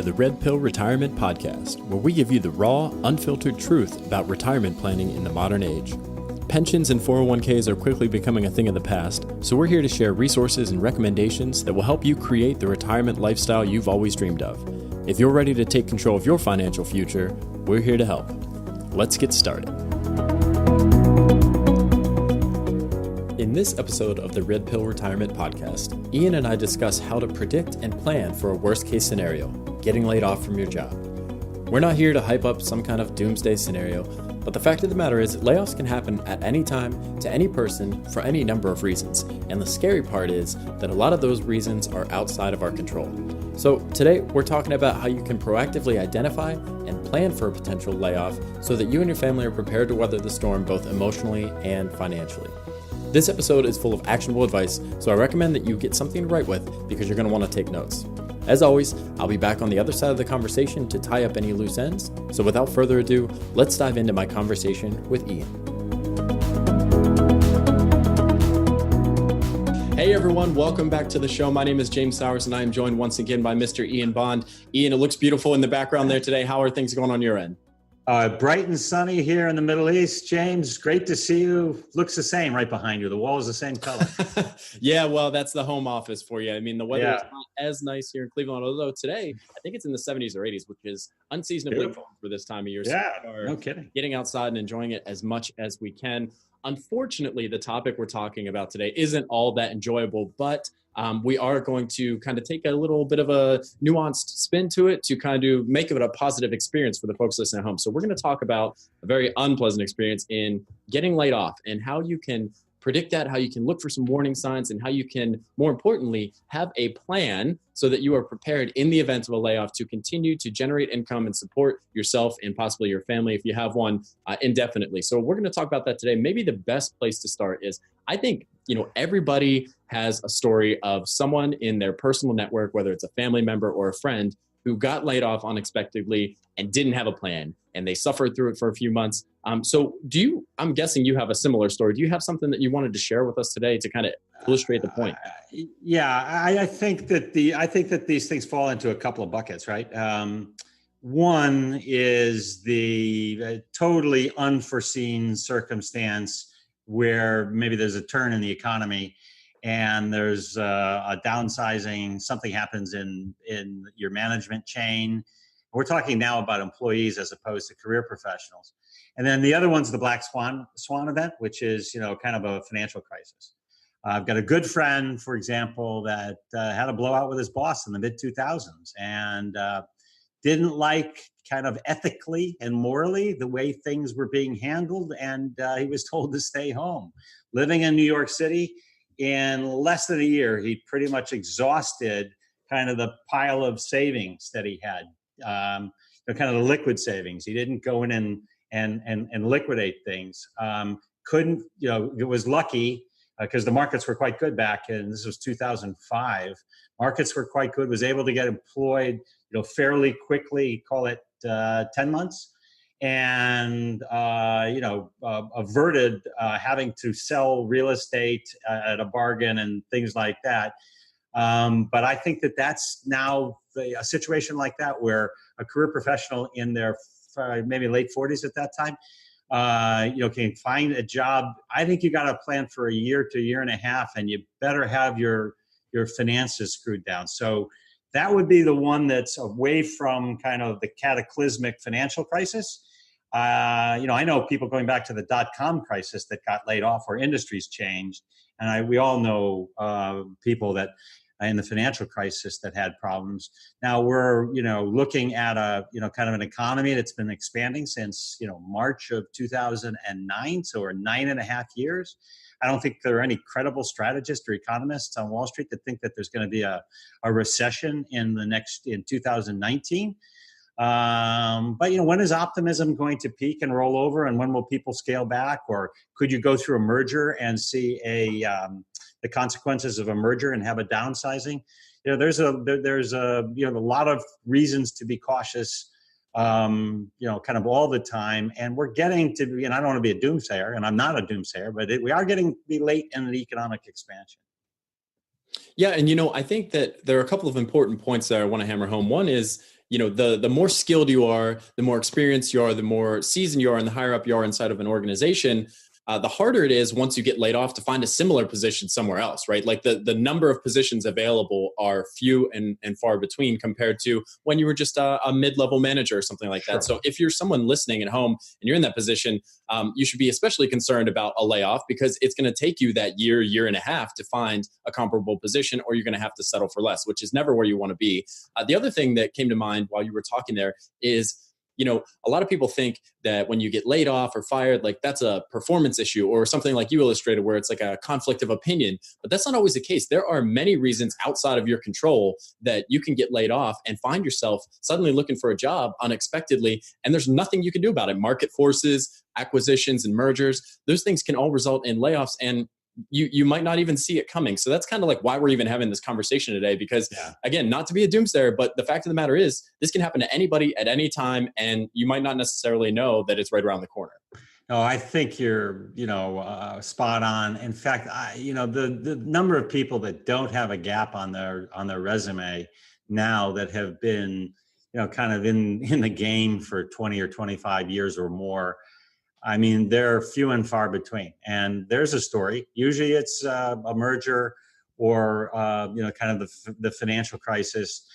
to the Red Pill Retirement Podcast, where we give you the raw, unfiltered truth about retirement planning in the modern age. Pensions and 401ks are quickly becoming a thing of the past, so we're here to share resources and recommendations that will help you create the retirement lifestyle you've always dreamed of. If you're ready to take control of your financial future, we're here to help. Let's get started. In this episode of the Red Pill Retirement Podcast, Ian and I discuss how to predict and plan for a worst-case scenario, getting laid off from your job. We're not here to hype up some kind of doomsday scenario, but the fact of the matter is layoffs can happen at any time, to any person, for any number of reasons. And the scary part is that a lot of those reasons are outside of our control. So today, we're talking about how you can proactively identify and plan for a potential layoff so that you and your family are prepared to weather the storm both emotionally and financially. This episode is full of actionable advice, so I recommend that you get something to write with because you're going to want to take notes. As always, I'll be back on the other side of the conversation to tie up any loose ends. So without further ado, let's dive into my conversation with Ian. Hey everyone, welcome back to the show. My name is James Sowers and I am joined once again by Mr. Ian Bond. Ian, it looks beautiful in the background there today. How are things going on your end? Bright and sunny here in the Middle East. James, great to see you. Looks the same right behind you. The wall is the same color. Yeah, well, that's the home office for you. I mean, the weather is not as nice here in Cleveland, although today, I think it's in the 70s or 80s, which is unseasonably cold for this time of year. Yeah, so no kidding. Getting outside and enjoying it as much as we can. Unfortunately, the topic we're talking about today isn't all that enjoyable, but we are going to kind of take a little bit of a nuanced spin to it to kind of make it a positive experience for the folks listening at home. So we're going to talk about a very unpleasant experience in getting laid off and how you can predict that, how you can look for some warning signs, and how you can, more importantly, have a plan so that you are prepared in the event of a layoff to continue to generate income and support yourself and possibly your family if you have one indefinitely. So we're going to talk about that today. Maybe the best place to start is, I think, everybody has a story of someone in their personal network, whether it's a family member or a friend, who got laid off unexpectedly and didn't have a plan, and they suffered through it for a few months. So I'm guessing you have a similar story. Do you have something that you wanted to share with us today to kind of illustrate the point? I think that these things fall into a couple of buckets, right? One is the totally unforeseen circumstance where maybe there's a turn in the economy and there's a downsizing, something happens in your management chain. We're talking now about employees as opposed to career professionals. And then the other one's the black swan event, which is, kind of a financial crisis. I've got a good friend, for example, that had a blowout with his boss in the mid-2000s and didn't like kind of ethically and morally the way things were being handled. And he was told to stay home. Living in New York City, in less than a year, he pretty much exhausted kind of the pile of savings that he had, kind of the liquid savings. He didn't go in and liquidate things. It was lucky because the markets were quite good back in, this was 2005. Markets were quite good, was able to get employed, fairly quickly, call it 10 months. And, averted having to sell real estate at a bargain and things like that. But I think that that's now a situation like that where a career professional in their maybe late 40s at that time, can find a job. I think you got to plan for a year to a year and a half, and you better have your finances screwed down. So that would be the one that's away from kind of the cataclysmic financial crisis. I know people going back to the dot-com crisis that got laid off or industries changed. And we all know people that in the financial crisis that had problems. Now we're, looking at a, kind of an economy that's been expanding since, March of 2009. So we're 9.5 years. I don't think there are any credible strategists or economists on Wall Street that think that there's going to be a recession in 2019. But when is optimism going to peak and roll over, and when will people scale back? Or could you go through a merger and see the consequences of a merger and have a downsizing? There's a lot of reasons to be cautious, kind of all the time. And we're getting to be, and I don't want to be a doomsayer, and I'm not a doomsayer, but we are getting to be late in the economic expansion. Yeah. And, I think that there are a couple of important points that I want to hammer home. One is, the more skilled you are, the more experienced you are, the more seasoned you are, and the higher up you are inside of an organization, the harder it is once you get laid off to find a similar position somewhere else, right? Like the number of positions available are few and far between compared to when you were just a mid-level manager or something like that. So if you're someone listening at home and you're in that position, you should be especially concerned about a layoff, because it's going to take you that year and a half to find a comparable position, or you're going to have to settle for less, which is never where you want to be. The other thing that came to mind while you were talking there is, a lot of people think that when you get laid off or fired, like that's a performance issue or something like you illustrated where it's like a conflict of opinion. But that's not always the case. There are many reasons outside of your control that you can get laid off and find yourself suddenly looking for a job unexpectedly. And there's nothing you can do about it. Market forces, acquisitions, and mergers, those things can all result in layoffs. And you might not even see it coming. So that's kind of like why we're even having this conversation today, because again, not to be a doomsayer, but the fact of the matter is this can happen to anybody at any time, and you might not necessarily know that it's right around the corner. No, I think you're, spot on. In fact, the number of people that don't have a gap on their resume now that have been, kind of in the game for 20 or 25 years or more, I mean, they're few and far between. And there's a story. Usually it's a merger or, kind of the financial crisis.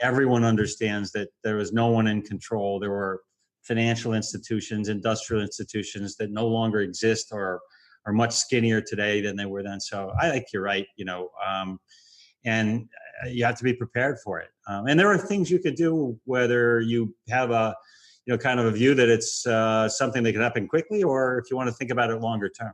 Everyone understands that there was no one in control. There were financial institutions, industrial institutions that no longer exist or are much skinnier today than they were then. So I think you're right, and you have to be prepared for it. And there are things you could do, whether you have a kind of a view that it's something that can happen quickly, or if you want to think about it longer term.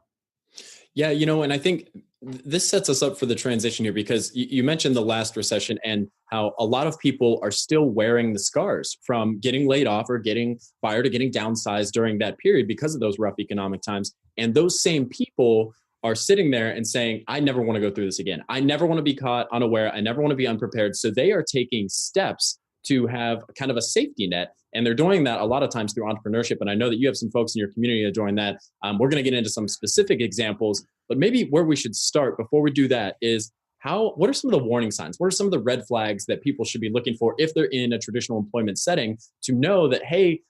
Yeah, and I think this sets us up for the transition here, because you mentioned the last recession and how a lot of people are still wearing the scars from getting laid off or getting fired or getting downsized during that period because of those rough economic times. And those same people are sitting there and saying, I never want to go through this again. I never want to be caught unaware. I never want to be unprepared. So they are taking steps to have kind of a safety net. And they're doing that a lot of times through entrepreneurship. And I know that you have some folks in your community that join that. We're going to get into some specific examples, but maybe where we should start before we do that is what are some of the warning signs? What are some of the red flags that people should be looking for if they're in a traditional employment setting to know that, hey,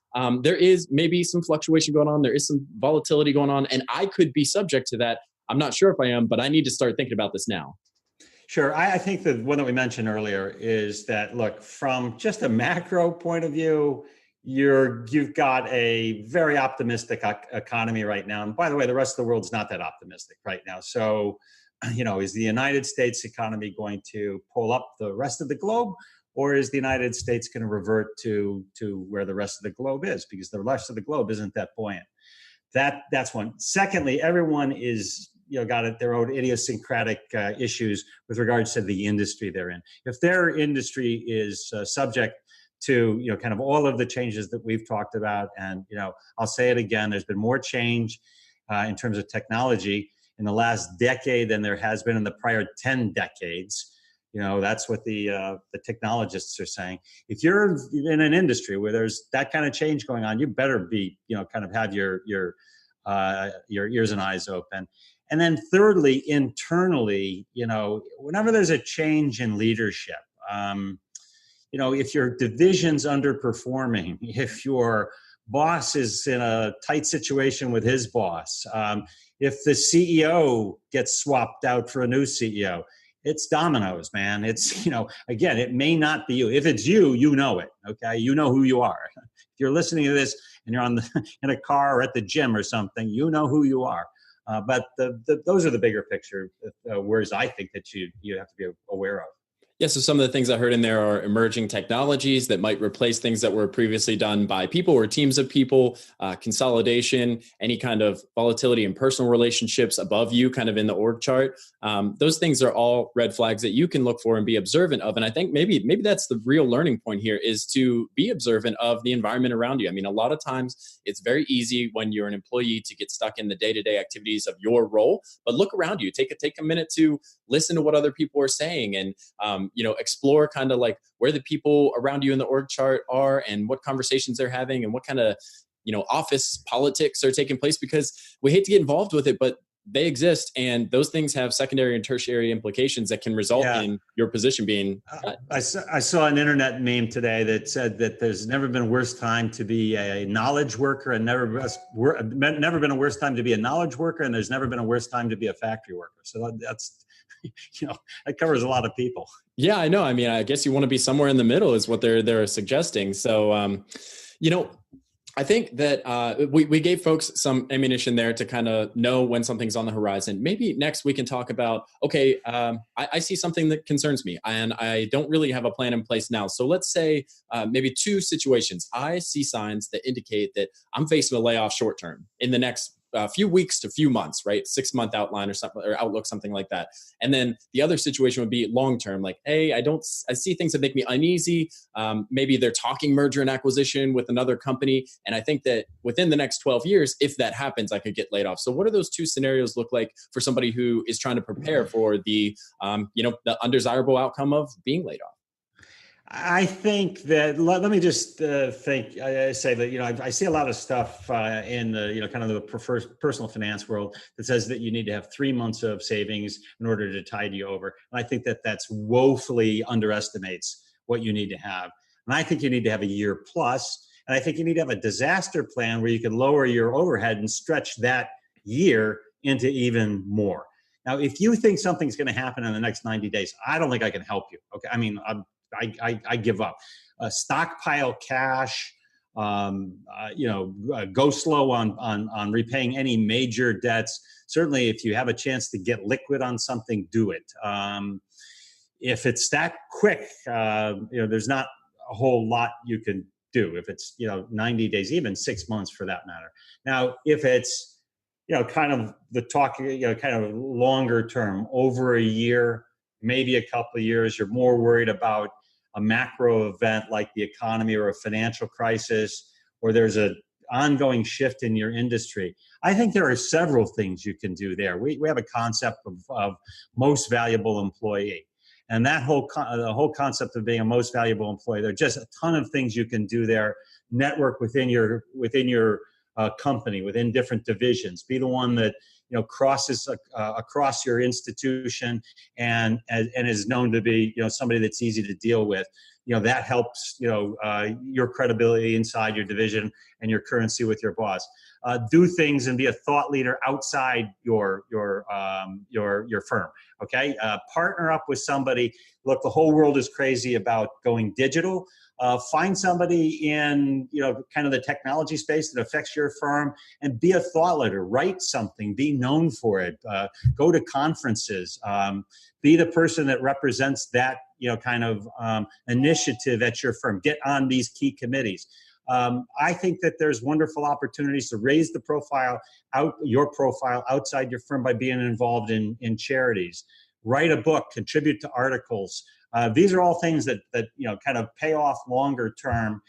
there is maybe some fluctuation going on. There is some volatility going on, and I could be subject to that. I'm not sure if I am, but I need to start thinking about this now. Sure. I think the one that we mentioned earlier is that, look, from just a macro point of view, you've got a very optimistic economy right now. And by the way, the rest of the world's not that optimistic right now. So, is the United States economy going to pull up the rest of the globe, or is the United States going to revert to where the rest of the globe is? Because the rest of the globe isn't that buoyant. That's one. Secondly, everyone is got their own idiosyncratic issues with regards to the industry they're in. If their industry is subject to kind of all of the changes that we've talked about, and I'll say it again, there's been more change in terms of technology in the last decade than there has been in the prior 10 decades. That's what the technologists are saying. If you're in an industry where there's that kind of change going on, you better be kind of have your ears and eyes open. And then thirdly, internally, whenever there's a change in leadership, if your division's underperforming, if your boss is in a tight situation with his boss, if the CEO gets swapped out for a new CEO, it's dominoes, man. It's, again, it may not be you. If it's you, you know it, okay? You know who you are. If you're listening to this and you're in a car or at the gym or something, you know who you are. But those are the bigger picture words I think that you have to be aware of. Yeah, so some of the things I heard in there are emerging technologies that might replace things that were previously done by people or teams of people, consolidation, any kind of volatility in personal relationships above you, kind of in the org chart. Those things are all red flags that you can look for and be observant of. And I think maybe that's the real learning point here, is to be observant of the environment around you. I mean, a lot of times it's very easy when you're an employee to get stuck in the day-to-day activities of your role, but look around you, take a minute to listen to what other people are saying, and explore kind of like where the people around you in the org chart are and what conversations they're having and what kind of, office politics are taking place, because we hate to get involved with it, but they exist, and those things have secondary and tertiary implications that can result in your position being cut. I saw an internet meme today that said that there's never been a worse time to be a knowledge worker, and never been a worse time to be a knowledge worker, and there's never been a worse time to be a factory worker. So that's, that covers a lot of people. Yeah, I know. I mean, I guess you want to be somewhere in the middle is what they're suggesting. So, I think that we gave folks some ammunition there to kind of know when something's on the horizon. Maybe next we can talk about, okay, I see something that concerns me and I don't really have a plan in place now. So let's say maybe two situations. I see signs that indicate that I'm facing a layoff short term in the next few weeks to few months, right? 6-month outline or something, or outlook, something like that. And then the other situation would be long-term, like, hey, I see things that make me uneasy. Maybe they're talking merger and acquisition with another company. And I think that within the next 12 years, if that happens, I could get laid off. So what do those two scenarios look like for somebody who is trying to prepare for the undesirable outcome of being laid off? I think that, let me just say that, I see a lot of stuff in the, kind of the personal finance world that says that you need to have 3 months of savings in order to tide you over. And I think that that's woefully underestimates what you need to have. And I think you need to have a year plus. And I think you need to have a disaster plan where you can lower your overhead and stretch that year into even more. Now, if you think something's going to happen in the next 90 days, I don't think I can help you. Okay. I mean, I give up. Stockpile cash, go slow on repaying any major debts. Certainly, if you have a chance to get liquid on something, do it. If it's that quick, there's not a whole lot you can do. If it's 90 days, even 6 months for that matter. Now, if it's kind of the talk, kind of longer term, over a year, maybe a couple of years, you're more worried about a macro event like the economy or a financial crisis, or there's an ongoing shift in your industry. I think there are several things you can do there. We have a concept of most valuable employee. And that the whole concept of being a most valuable employee, there are just a ton of things you can do there. Network within your company, within different divisions. Be the one that crosses across your institution and is known to be somebody that's easy to deal with. That helps your credibility inside your division and your currency with your boss. Do things and be a thought leader outside your firm. Okay, partner up with somebody. Look, the whole world is crazy about going digital. Find somebody in kind of the technology space that affects your firm and be a thought leader. Write something. Be known for it. Go to conferences. Be the person that represents that kind of initiative at your firm. Get on these key committees. I think that there's wonderful opportunities to raise the your profile outside your firm by being involved in charities. Write a book. Contribute to articles. These are all things that kind of pay off longer term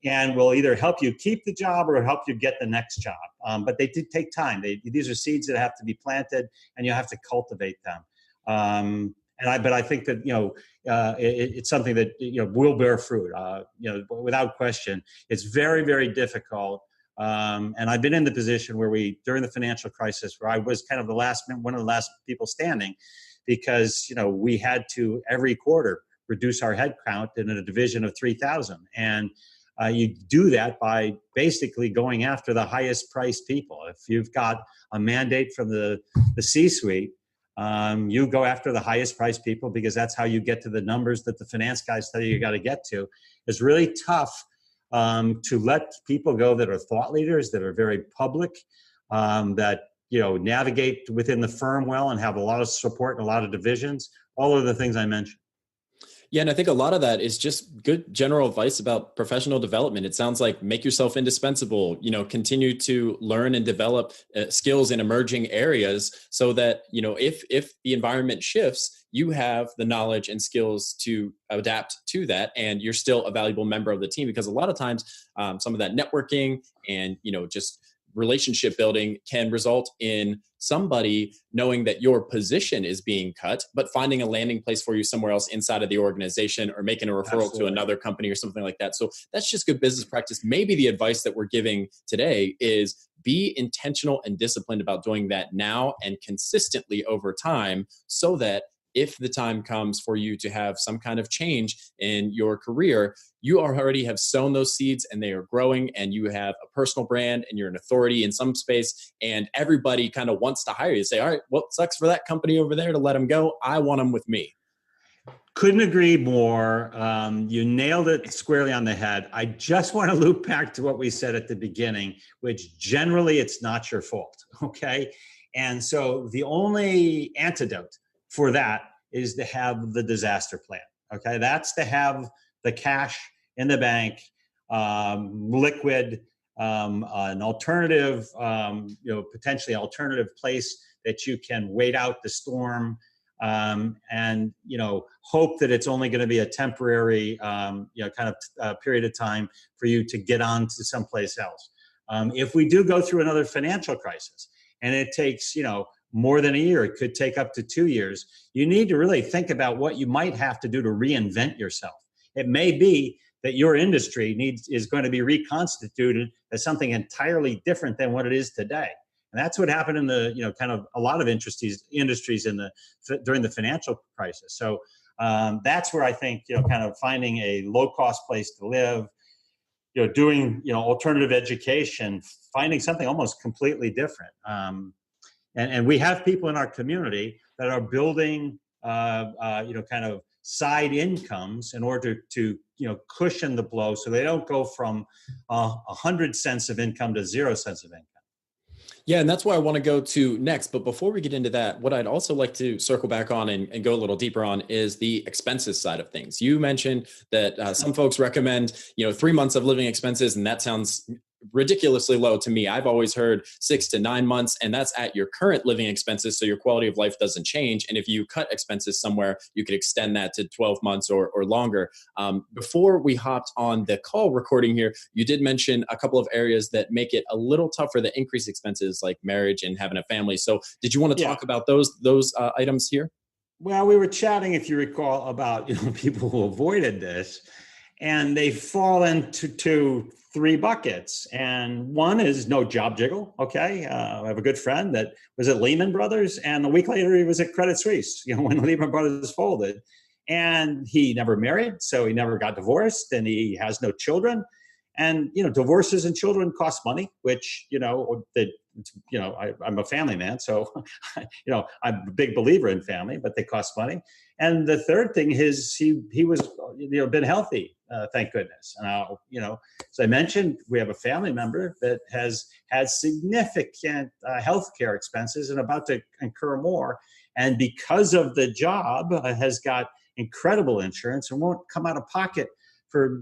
and will either help you keep the job or help you get the next job. But they did take time. These are seeds that have to be planted and you have to cultivate them. But I think that it's something that will bear fruit. Without question, it's very, very difficult. And I've been in the position where during the financial crisis, where I was kind of one of the last people standing, because we had to every quarter reduce our headcount in a division of 3,000, and you do that by basically going after the highest priced people. If you've got a mandate from the C-suite, you go after the highest priced people because that's how you get to the numbers that the finance guys tell you got to get to. It's really tough to let people go that are thought leaders, that are very public, that navigate within the firm well and have a lot of support in a lot of divisions, all of the things I mentioned. Yeah, and I think a lot of that is just good general advice about professional development. It sounds like make yourself indispensable, continue to learn and develop skills in emerging areas so that, if the environment shifts, you have the knowledge and skills to adapt to that. And you're still a valuable member of the team, because a lot of times some of that networking and, just relationship building can result in somebody knowing that your position is being cut, but finding a landing place for you somewhere else inside of the organization, or making a referral to another company or something like that. So that's just good business practice. Maybe the advice that we're giving today is be intentional and disciplined about doing that now and consistently over time, so that if the time comes for you to have some kind of change in your career, you already have sown those seeds and they are growing, and you have a personal brand and you're an authority in some space, and everybody kind of wants to hire you. Say, all right, well, it sucks for that company over there to let them go. I want them with me. Couldn't agree more. You nailed it squarely on the head. I just want to loop back to what we said at the beginning, which generally it's not your fault. Okay. And so the only antidote for that is to have the disaster plan. Okay. That's to have the cash in the bank, liquid, an alternative, potentially alternative place that you can wait out the storm, and hope that it's only going to be a temporary period of time for you to get on to someplace else. If we do go through another financial crisis and it takes more than a year, it could take up to 2 years, you need to really think about what you might have to do to reinvent yourself. It may be that your industry is going to be reconstituted as something entirely different than what it is today. And that's what happened in the, kind of a lot of industries during the financial crisis. So that's where I think, kind of finding a low cost place to live, doing, alternative education, finding something almost completely different. And we have people in our community that are building, kind of side incomes in order to, cushion the blow so they don't go from 100 cents of income to 0 cents of income. Yeah, and that's where I want to go to next. But before we get into that, what I'd also like to circle back on and go a little deeper on is the expenses side of things. You mentioned that some folks recommend, 3 months of living expenses, and that sounds ridiculously low to me. I've always heard 6 to 9 months, and that's at your current living expenses, so your quality of life doesn't change. And if you cut expenses somewhere, you could extend that to 12 months or longer. Before we hopped on the call recording here, you did mention a couple of areas that make it a little tougher to increase expenses, like marriage and having a family. So did you want to talk about those items here? Well, we were chatting, if you recall, about people who avoided this, and they fall into 3 buckets. And one is no job jiggle. Okay. I have a good friend that was at Lehman Brothers, and a week later he was at Credit Suisse, when Lehman Brothers folded. And he never married, so he never got divorced, and he has no children. And, divorces and children cost money, which, I'm a family man. So, I'm a big believer in family, but they cost money. And the third thing is he was, been healthy, thank goodness. Now, as I mentioned, we have a family member that has had significant healthcare expenses and about to incur more. And because of the job, has got incredible insurance and won't come out of pocket for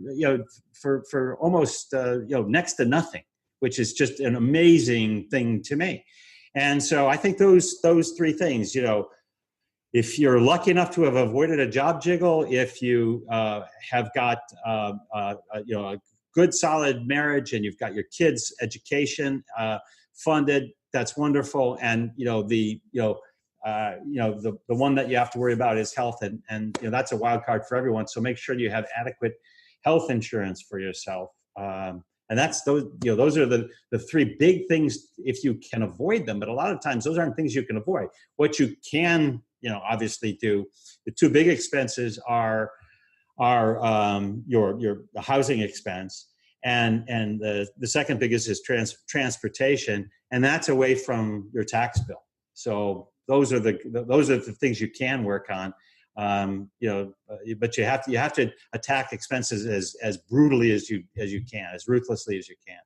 almost next to nothing, which is just an amazing thing to me. And so I think those 3 things, if you're lucky enough to have avoided a job jiggle, if you have got a good solid marriage and you've got your kids' education funded, that's wonderful. And the one that you have to worry about is health, and that's a wild card for everyone. So make sure you have adequate health insurance for yourself. And that's those are the 3 big things if you can avoid them. But a lot of times those aren't things you can avoid. What you can, obviously do, the 2 big expenses are your housing expense, and the second biggest is transportation, and that's away from your tax bill. So those are the things you can work on. But you have to attack expenses as brutally as you can, as ruthlessly as you can.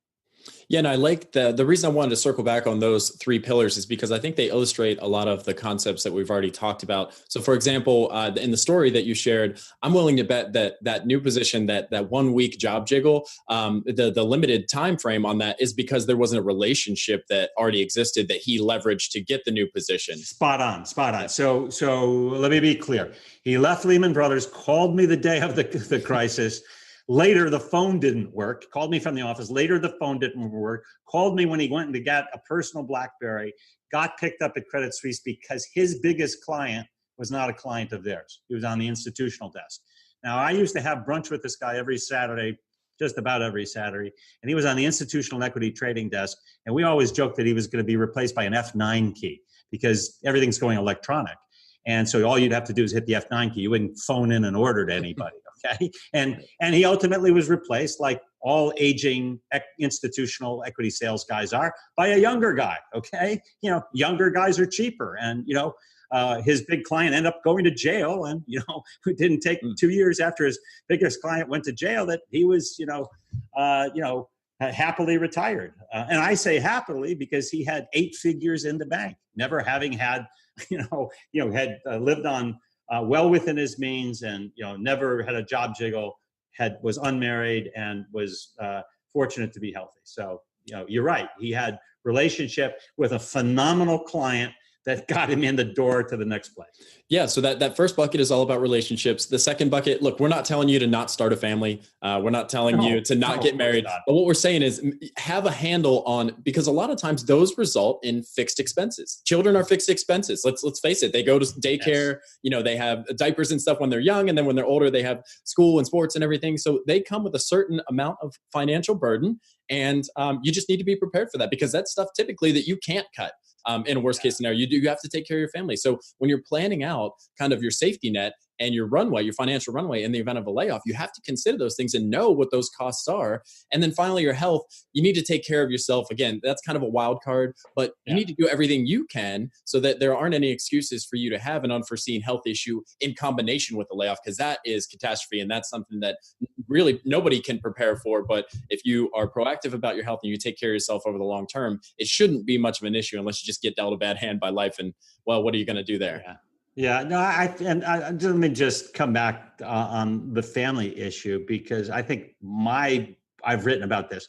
Yeah, and I like the reason I wanted to circle back on those 3 pillars is because I think they illustrate a lot of the concepts that we've already talked about. So, for example, in the story that you shared, I'm willing to bet that new position, that 1 week job jiggle, the limited time frame on that is because there wasn't a relationship that already existed that he leveraged to get the new position. Spot on. So let me be clear. He left Lehman Brothers, called me the day of the crisis. Later, the phone didn't work. Called me from the office. Later, the phone didn't work. Called me when he went to get a personal BlackBerry. Got picked up at Credit Suisse because his biggest client was not a client of theirs. He was on the institutional desk. Now, I used to have brunch with this guy every Saturday just about every Saturday. And he was on the institutional equity trading desk. And we always joked that he was going to be replaced by an F9 key because everything's going electronic. And so all you'd have to do is hit the F9 key. You wouldn't phone in an order to anybody, okay? And he ultimately was replaced, like all aging institutional equity sales guys are, by a younger guy, okay? You know, younger guys are cheaper. And, you know, his big client ended up going to jail. And, you know, it didn't take 2 years after his biggest client went to jail that he was, happily retired. And I say happily because he had 8 figures in the bank, never having had, had lived on well within his means, and never had a job jiggle, was unmarried, and was fortunate to be healthy. So you're right. He had relationship with a phenomenal client that got him in the door to the next place. Yeah. So that first bucket is all about relationships. The second bucket, look, we're not telling you to not start a family. We're not telling you to not get married. But what we're saying is have a handle on, because a lot of times those result in fixed expenses. Children are fixed expenses. Let's face it. They go to daycare, yes. They have diapers and stuff when they're young. And then when they're older, they have school and sports and everything. So they come with a certain amount of financial burden. And you just need to be prepared for that, because that's stuff typically that you can't cut. In a worst case scenario, you have to take care of your family. So when you're planning out kind of your safety net and your runway, your financial runway in the event of a layoff, you have to consider those things and know what those costs are. And then finally, your health, you need to take care of yourself. Again, that's kind of a wild card, but you need to do everything you can so that there aren't any excuses for you to have an unforeseen health issue in combination with the layoff, because that is catastrophe. And that's something that really nobody can prepare for. But if you are proactive about your health and you take care of yourself over the long term, it shouldn't be much of an issue unless you just get dealt a bad hand by life. And well, what are you going to do there? Yeah, no, let me just come back on the family issue, because I think I've written about this.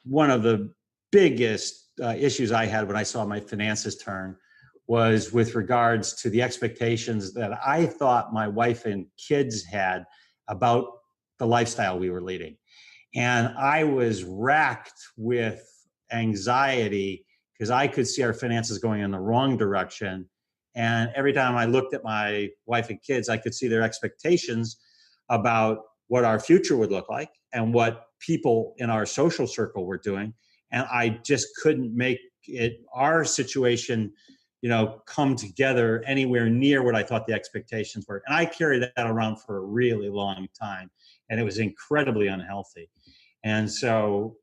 One of the biggest issues I had when I saw my finances turn was with regards to the expectations that I thought my wife and kids had about the lifestyle we were leading. And I was racked with anxiety because I could see our finances going in the wrong direction. And every time I looked at my wife and kids, I could see their expectations about what our future would look like and what people in our social circle were doing. And I just couldn't make our situation, come together anywhere near what I thought the expectations were. And I carried that around for a really long time, and it was incredibly unhealthy. And so,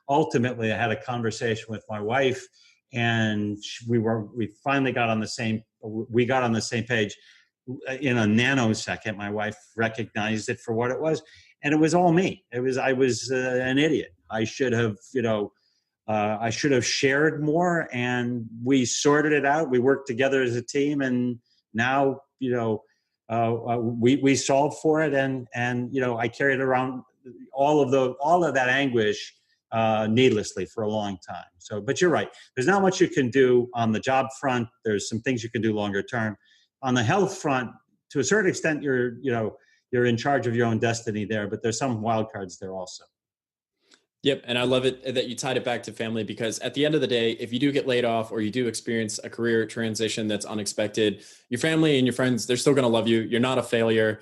ultimately I had a conversation with my wife, and we finally got on the same page in a nanosecond. My wife recognized it for what it was, and it was all me. I was an idiot. I should have shared more, and we sorted it out. We worked together as a team, and now, we solved for it. And I carried around all of that anguish needlessly for a long time. So, but you're right. There's not much you can do on the job front. There's some things you can do longer term. On the health front, to a certain extent, you're in charge of your own destiny there, but there's some wild cards there also. Yep. And I love it that you tied it back to family, because at the end of the day, if you do get laid off or you do experience a career transition that's unexpected, your family and your friends, they're still going to love you. You're not a failure.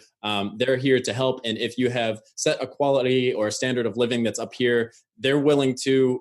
They're here to help. And if you have set a quality or a standard of living that's up here, they're willing to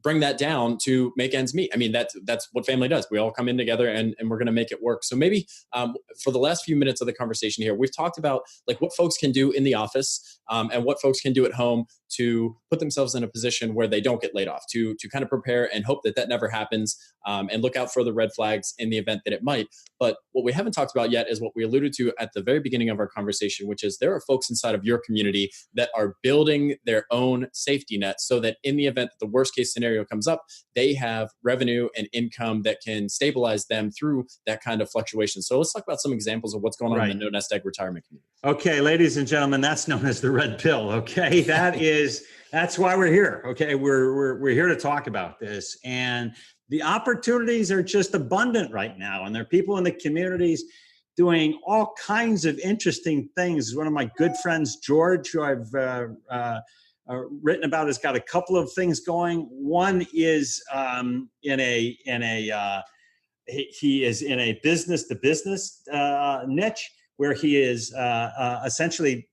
bring that down to make ends meet. I mean, that's what family does. We all come in together and we're going to make it work. So maybe for the last few minutes of the conversation here, we've talked about like what folks can do in the office and what folks can do at home to put themselves in a position where they don't get laid off, to kind of prepare and hope that never happens, and look out for the red flags in the event that it might. But what we haven't talked about yet is what we alluded to at the very beginning of our conversation, which is there are folks inside of your community that are building their own safety net so that in the event that the worst case scenario comes up, they have revenue and income that can stabilize them through that kind of fluctuation. So let's talk about some examples of what's going on in the no nest egg retirement community. Okay, ladies and gentlemen, that's known as the red pill. Okay, that's why we're here. Okay, we're here to talk about this, and the opportunities are just abundant right now, and there are people in the communities doing all kinds of interesting things. One of my good friends, George, who I've written about, has got a couple of things going. One is he is in a business to business niche where he is essentially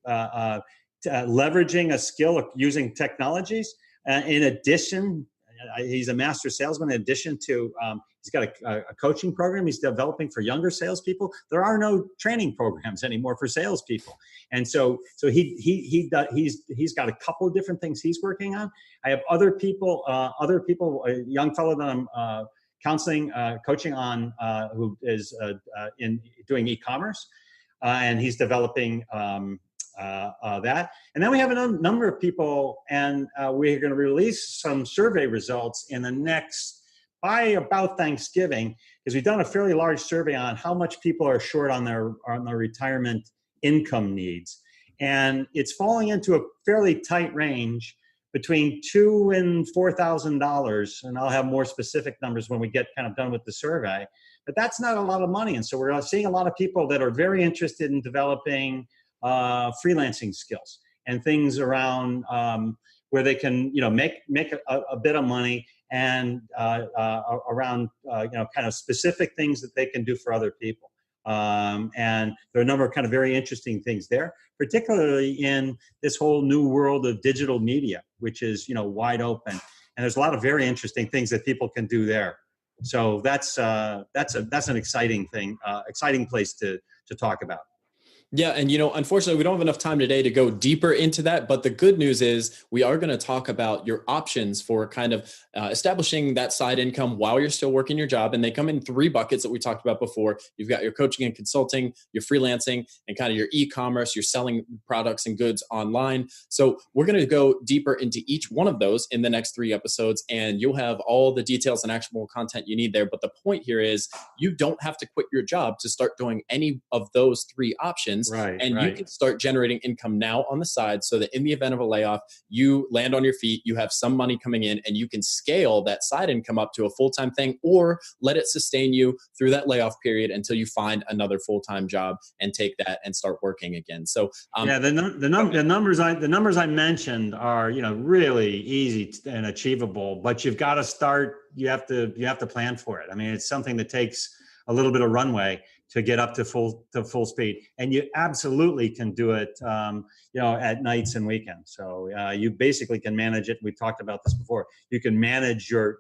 leveraging a skill of using technologies. In addition, he's a master salesman. In addition to, he's got a coaching program he's developing for younger salespeople. There are no training programs anymore for salespeople, and so he's got a couple of different things he's working on. I have other people, a young fellow that I'm counseling, coaching on, who is in doing e-commerce, and he's developing that. And then we have a number of people, and we're going to release some survey results in the next, by about Thanksgiving, because we've done a fairly large survey on how much people are short on their retirement income needs. And it's falling into a fairly tight range between $2,000 and $4,000. And I'll have more specific numbers when we get kind of done with the survey. But that's not a lot of money. And so we're seeing a lot of people that are very interested in developing freelancing skills and things around where they can, make a bit of money, and around, kind of specific things that they can do for other people. And there are a number of kind of very interesting things there, particularly in this whole new world of digital media, which is, wide open. And there's a lot of very interesting things that people can do there. So that's an exciting thing, exciting place to talk about. Yeah. And, unfortunately, we don't have enough time today to go deeper into that. But the good news is we are going to talk about your options for kind of establishing that side income while you're still working your job. And they come in 3 buckets that we talked about before. You've got your coaching and consulting, your freelancing, and kind of your e-commerce, you're selling products and goods online. So we're going to go deeper into each one of those in the next 3 episodes. And you'll have all the details and actionable content you need there. But the point here is you don't have to quit your job to start doing any of those 3 options. Right, and you can start generating income now on the side, so that in the event of a layoff, you land on your feet, you have some money coming in, and you can scale that side income up to a full-time thing, or let it sustain you through that layoff period until you find another full-time job and take that and start working again. So the numbers I mentioned are really easy and achievable, but you've got to start. You have to plan for it. I mean, it's something that takes a little bit of runway to get up to full speed, and you absolutely can do it, at nights and weekends. So you basically can manage it. We've talked about this before. You can manage your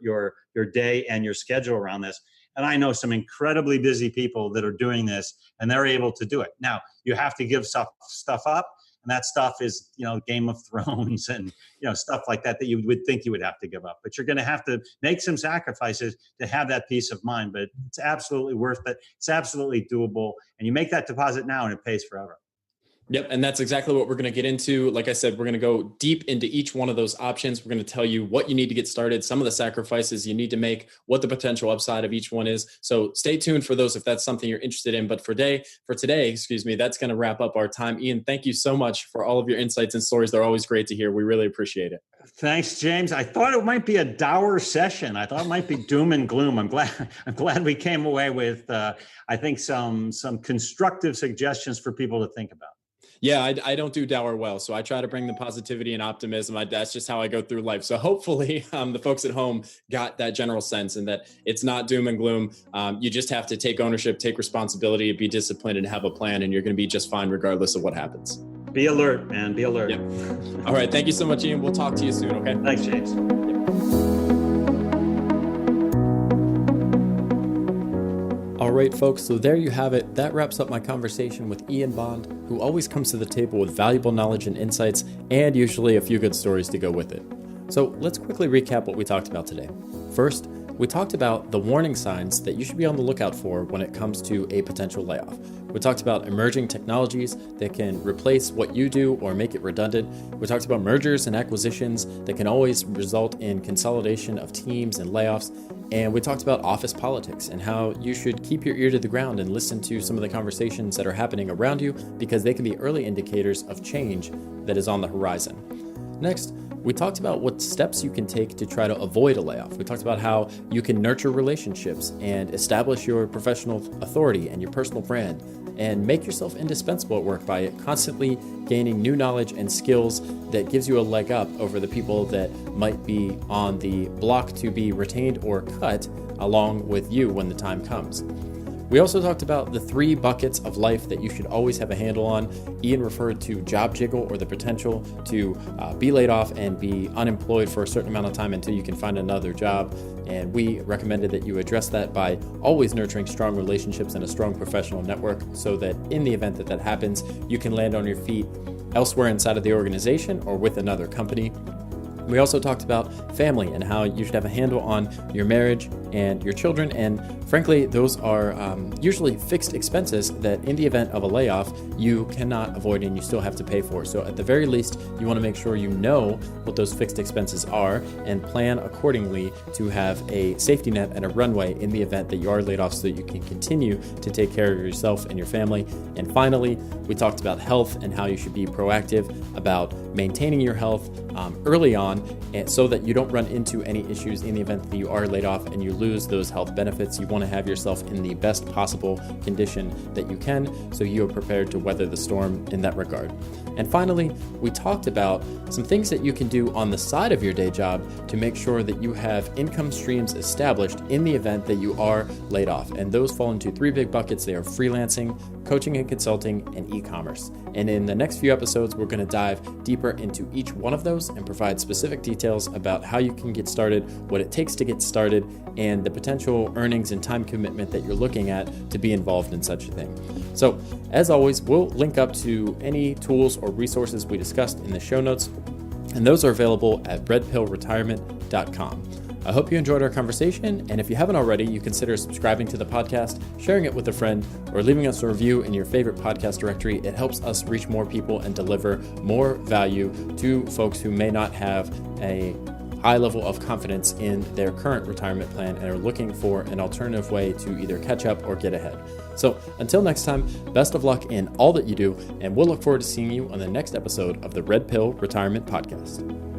day and your schedule around this. And I know some incredibly busy people that are doing this, and they're able to do it. Now you have to give stuff up. And that stuff is, Game of Thrones and, stuff like that you would think you would have to give up. But you're going to have to make some sacrifices to have that peace of mind. But it's absolutely worth it. It's absolutely doable. And you make that deposit now and it pays forever. Yep. And that's exactly what we're going to get into. Like I said, we're going to go deep into each one of those options. We're going to tell you what you need to get started, some of the sacrifices you need to make, what the potential upside of each one is. So stay tuned for those if that's something you're interested in. But for today, that's going to wrap up our time. Ian, thank you so much for all of your insights and stories. They're always great to hear. We really appreciate it. Thanks, James. I thought it might be a dour session. I thought it might be doom and gloom. I'm glad we came away with, I think, some constructive suggestions for people to think about. Yeah, I don't do dour well, so I try to bring the positivity and optimism. That's just how I go through life. So hopefully the folks at home got that general sense, and that it's not doom and gloom. You just have to take ownership, take responsibility, be disciplined, and have a plan, and you're going to be just fine regardless of what happens. Be alert, man. Be alert. Yep. All right. Thank you so much, Ian. We'll talk to you soon, okay? Thanks, James. All right, folks, so there you have it. That wraps up my conversation with Ian Bond, who always comes to the table with valuable knowledge and insights, and usually a few good stories to go with it. So let's quickly recap what we talked about today. First, we talked about the warning signs that you should be on the lookout for when it comes to a potential layoff. We talked about emerging technologies that can replace what you do or make it redundant. We talked about mergers and acquisitions that can always result in consolidation of teams and layoffs. And we talked about office politics and how you should keep your ear to the ground and listen to some of the conversations that are happening around you, because they can be early indicators of change that is on the horizon. Next, we talked about what steps you can take to try to avoid a layoff. We talked about how you can nurture relationships and establish your professional authority and your personal brand, and make yourself indispensable at work by constantly gaining new knowledge and skills that gives you a leg up over the people that might be on the block to be retained or cut along with you when the time comes. We also talked about the 3 buckets of life that you should always have a handle on. Ian referred to job jiggle, or the potential to be laid off and be unemployed for a certain amount of time until you can find another job. And we recommended that you address that by always nurturing strong relationships and a strong professional network, so that in the event that that happens, you can land on your feet elsewhere inside of the organization or with another company. We also talked about family and how you should have a handle on your marriage and your children. And frankly, those are usually fixed expenses that in the event of a layoff, you cannot avoid and you still have to pay for. So at the very least, you want to make sure you know what those fixed expenses are and plan accordingly to have a safety net and a runway in the event that you are laid off, so that you can continue to take care of yourself and your family. And finally, we talked about health and how you should be proactive about maintaining your health early on, and so that you don't run into any issues in the event that you are laid off and you lose those health benefits. You want to have yourself in the best possible condition that you can, so you are prepared to weather the storm in that regard. And finally, we talked about some things that you can do on the side of your day job to make sure that you have income streams established in the event that you are laid off. And those fall into 3 big buckets. They are freelancing, coaching and consulting, and e-commerce. And in the next few episodes, we're going to dive deeper into each one of those and provide specific details about how you can get started, what it takes to get started, and the potential earnings and time commitment that you're looking at to be involved in such a thing. So, as always, we'll link up to any tools or resources we discussed in the show notes, and those are available at redpillretirement.com. I hope you enjoyed our conversation, and if you haven't already, you consider subscribing to the podcast, sharing it with a friend, or leaving us a review in your favorite podcast directory. It helps us reach more people and deliver more value to folks who may not have a high level of confidence in their current retirement plan and are looking for an alternative way to either catch up or get ahead. So until next time, best of luck in all that you do, and we'll look forward to seeing you on the next episode of the Red Pill Retirement Podcast.